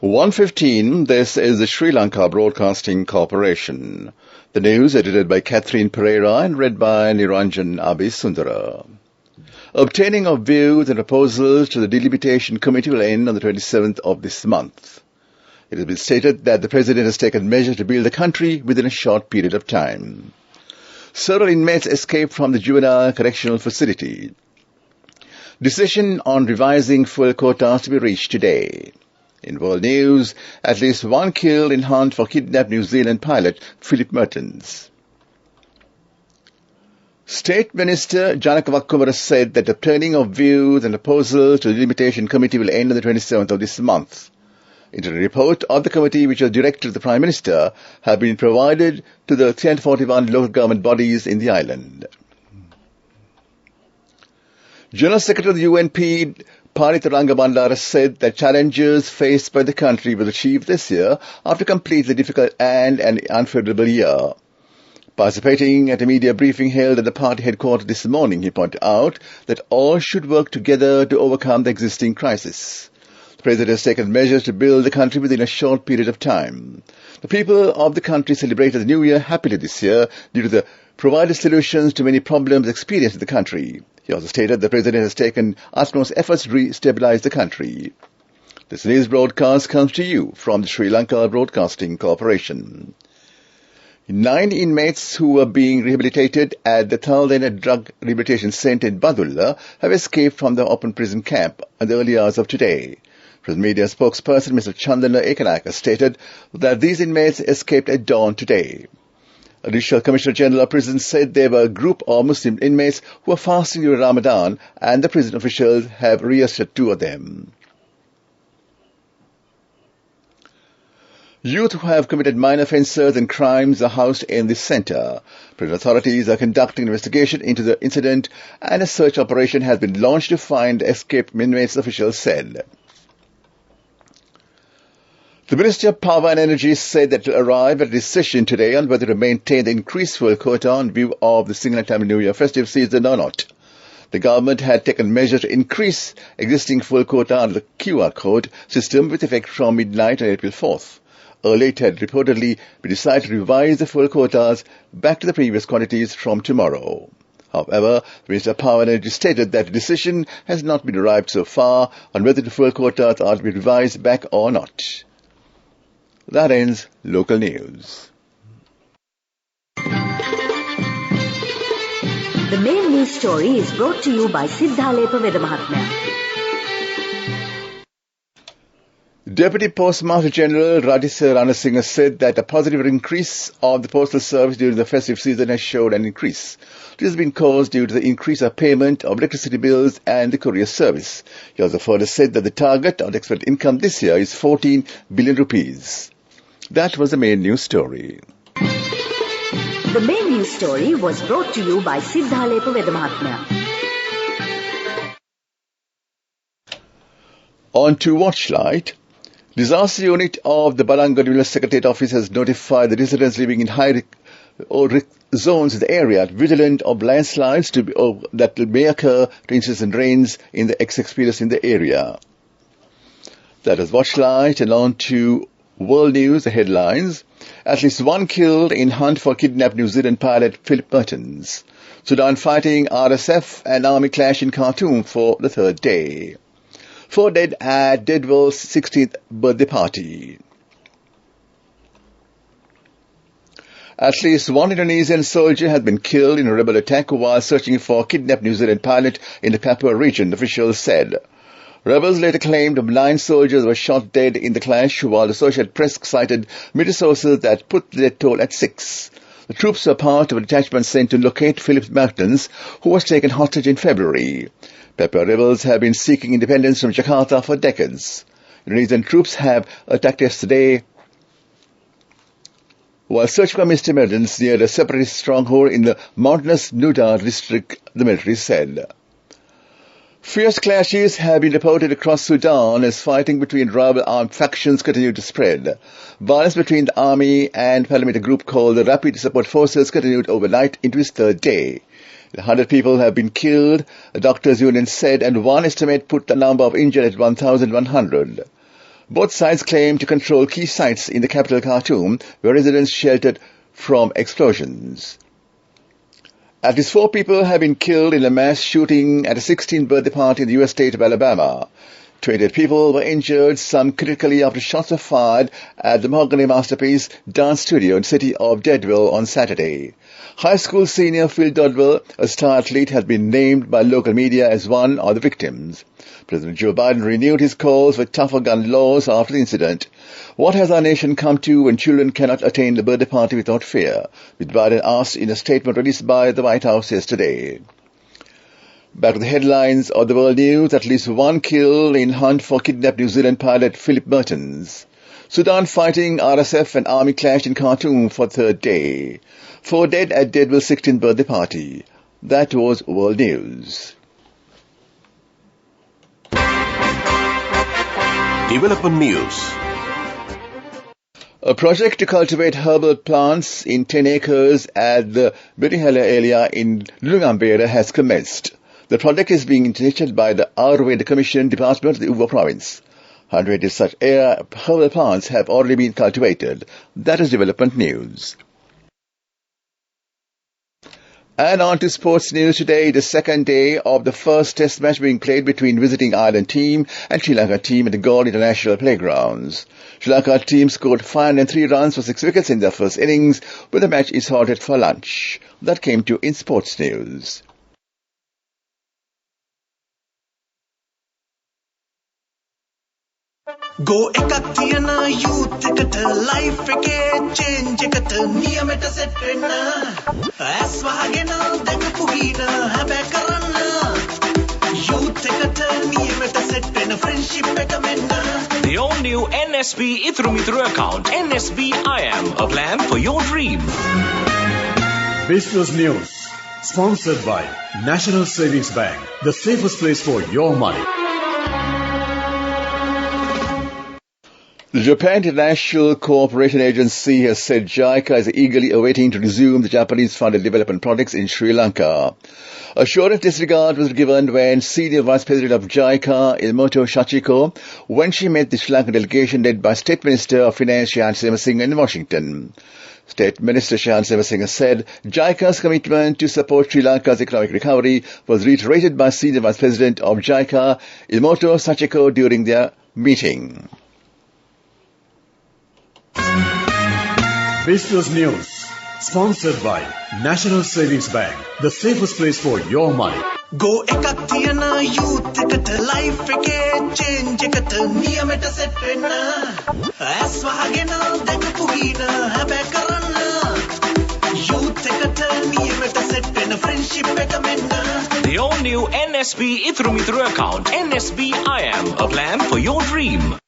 1:15. This is the Sri Lanka Broadcasting Corporation. The news edited by Catherine Pereira and read by Niranjan Abhisundara. Obtaining of views and proposals to the delimitation committee will end on the 27th of this month. It has been stated that the President has taken measures to build the country within a short period of time. Several inmates escaped from the juvenile correctional facility. Decision on revising fuel quotas to be reached today. In world news, at least one killed in hunt for kidnapped New Zealand pilot Philip Mertens. State Minister Janaka Wakkumara said that the obtaining of views and proposals to the delimitation committee will end on the 27th of this month. Interim report of the committee, which was directed to the Prime Minister, have been provided to the 341 local government bodies in the island. General Secretary of the UNP, Panitaranga Bandara, said that challenges faced by the country will achieve this year after completing the difficult and an unfavorable year. Participating at a media briefing held at the party headquarters this morning, he pointed out that all should work together to overcome the existing crisis. The President has taken measures to build the country within a short period of time. The people of the country celebrated the New Year happily this year due to the provided solutions to many problems experienced in the country. He also stated the President has taken utmost efforts to re-stabilize the country. This news broadcast comes to you from the Sri Lanka Broadcasting Corporation. 9 inmates who were being rehabilitated at the Taldena Drug Rehabilitation Centre in Badulla have escaped from the open prison camp in the early hours of today. Prison media spokesperson Mr. Chandana Ekanaka stated that these inmates escaped at dawn today. Additional Commissioner General of Prisons said they were a group of Muslim inmates who were fasting during Ramadan, and the prison officials have rearrested 2 of them. Youth who have committed minor offences and crimes are housed in this centre. Prison authorities are conducting an investigation into the incident, and a search operation has been launched to find escaped inmates, officials said. The Ministry of Power and Energy said that it will arrive at a decision today on whether to maintain the increased fuel quota on view of the Sinhala Tamil New Year festive season or not. The government had taken measures to increase existing fuel quota under the QR code system with effect from midnight on April 4th. Earlier it had reportedly been decided to revise the fuel quotas back to the previous quantities from tomorrow. However, the Minister of Power and Energy stated that a decision has not been arrived so far on whether the fuel quotas are to be revised back or not. That ends local news. The main news story is brought to you by Siddhalepa Vedamahatmya. Deputy Postmaster General Rajisha Ranasinghe said that a positive increase of the postal service during the festive season has showed an increase. This has been caused due to the increase of payment of electricity bills and the courier service. He also further said that the target of the expected income this year is 14 billion rupees. That was the main news story. The main news story was brought to you by Siddhalepa Vedamahatmya. On to Watchlight. Disaster unit of the Balangad Divisional Secretariat Office has notified the residents living in high risk zones in the area vigilant of landslides that may occur to incessant rains in the experienced in the area. That is Watchlight, and on to World News, the headlines. At least one killed in hunt for kidnapped New Zealand pilot Philip Mertens. Sudan fighting RSF and army clash in Khartoum for the 3rd day. 4 dead at Deadwell's 16th birthday party. At least one Indonesian soldier has been killed in a rebel attack while searching for kidnapped New Zealand pilot in the Papua region, officials said. Rebels later claimed 9 soldiers were shot dead in the clash, while the Associated Press cited military sources that put the death toll at 6. The troops were part of a detachment sent to locate Philip Mertens, who was taken hostage in February. Papua rebels have been seeking independence from Jakarta for decades. Indonesian troops have attacked yesterday while searching for Mr. Mertens near a separatist stronghold in the mountainous Nuda district, the military said. Fierce clashes have been reported across Sudan as fighting between rival armed factions continue to spread. Violence between the army and paramilitary group called the Rapid Support Forces continued overnight into its 3rd day. 100 people have been killed, the doctors' union said, and one estimate put the number of injured at 1,100. Both sides claim to control key sites in the capital Khartoum, where residents sheltered from explosions. At least 4 people have been killed in a mass shooting at a 16th birthday party in the U.S. state of Alabama. 28 people were injured, some critically, after shots were fired at the Mahogany Masterpiece dance studio in the city of Deadville on Saturday. High school senior Phil Dodwell, a star athlete, has been named by local media as one of the victims. President Joe Biden renewed his calls for tougher gun laws after the incident. What has our nation come to when children cannot attend the birthday party without fear? With Biden asked in a statement released by the White House yesterday. Back to the headlines of the world news. At least 1 killed in hunt for kidnapped New Zealand pilot Philip Mertens. Sudan fighting RSF and army clashed in Khartoum for 3rd day. 4 dead at Deadville's 16th birthday party. That was world news. Development news. A project to cultivate herbal plants in 10 acres at the Birihela area in Lungambera has commenced. The project is being initiated by the Ayurveda Commission Department of the Uva Province. 100 such herbal plants have already been cultivated. That is development news. And on to sports news today, the second day of the first test match being played between visiting Ireland team and Sri Lanka team at the Galle International Playgrounds. Sri Lanka team scored 503 runs for 6 wickets in their first innings, but the match is halted for lunch. That came to in sports news. Go ekak thiyana youth eකට life එකේ change එකට නියමෙට set වෙන්න ඇස් වහගෙන දැකපු ගීන හැබැයි කරන්න youth එකට නියමෙට set වෙන්න friendship එක මෙන්න. The all new NSB Ithru account, NSB IM, a plan for your dream. Business News, sponsored by National Savings Bank, the safest place for your money. The Japan International Cooperation Agency has said JICA is eagerly awaiting to resume the Japanese-funded development projects in Sri Lanka. A short disregard was given when Senior Vice President of JICA, Ilmoto Shachiko, when she met the Sri Lankan delegation led by State Minister of Finance Shahan Semasinga in Washington. State Minister Shahan Semasinga said JICA's commitment to support Sri Lanka's economic recovery was reiterated by Senior Vice President of JICA, Ilmoto Shachiko, during their meeting. Business News, sponsored by National Savings Bank, the safest place for your money. Go ekak thiyana youth එකට life එකේ change එකට නියමෙට set වෙන්න ඇස් වහගෙන දැකපු ගීන හැබැයි කරන්න youth එකට නියමෙට set වෙන්න friendship එක මෙන්න. The all new NSB Ithru account, NSB IM, a plan for your dream.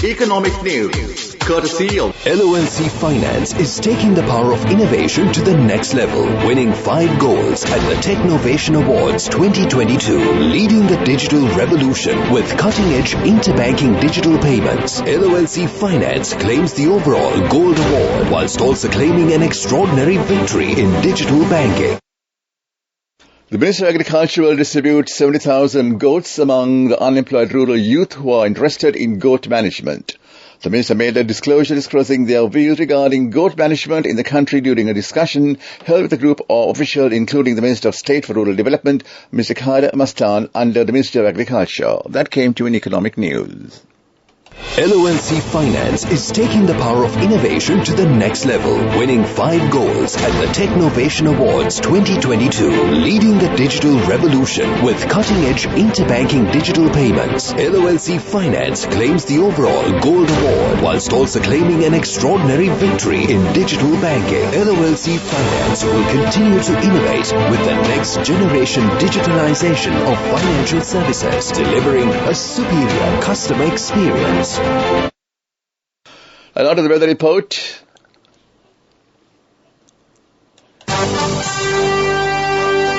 Economic news, courtesy of LONC Finance is taking the power of innovation to the next level, winning 5 golds at the Technovation Awards 2022, leading the digital revolution with cutting-edge interbanking digital payments. LONC Finance claims the overall gold award whilst also claiming an extraordinary victory in digital banking. The Minister of Agriculture will distribute 70,000 goats among the unemployed rural youth who are interested in goat management. The Minister made a disclosure disclosing their views regarding goat management in the country during a discussion held with a group of officials including the Minister of State for Rural Development, Mr. Khader Mastan, under the Ministry of Agriculture. That came to in economic news. LONC Finance is taking the power of innovation to the next level, winning 5 golds at the Technovation Awards 2022, leading the digital revolution with cutting-edge interbanking digital payments. LONC Finance claims the overall gold award whilst also claiming an extraordinary victory in digital banking. LONC Finance will continue to innovate with the next generation digitalization of financial services, delivering a superior customer experience. And on to the weather report.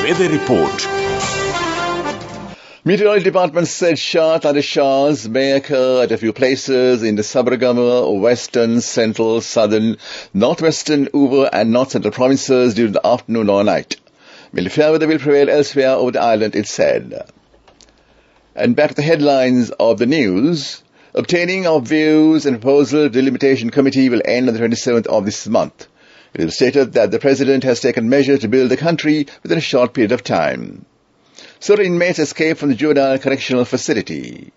Weather report. Meteorology department said thundershowers may occur at a few places in the Sabaragama, western, central, southern, northwestern, Uber and north central provinces during the afternoon or night. Mainly fair weather will prevail elsewhere over the island, it said. And back to the headlines of the news. Obtaining of views and proposal delimitation committee will end on the 27th of this month. It is stated that the President has taken measures to build the country within a short period of time. Certain inmates escaped from the juvenile correctional facility.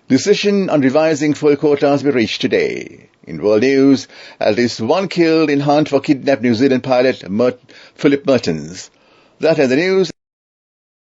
Decision on revising full quotas will be reached today. In world news, at least one killed in hunt for kidnapped New Zealand pilot Philip Mertens. That is the news.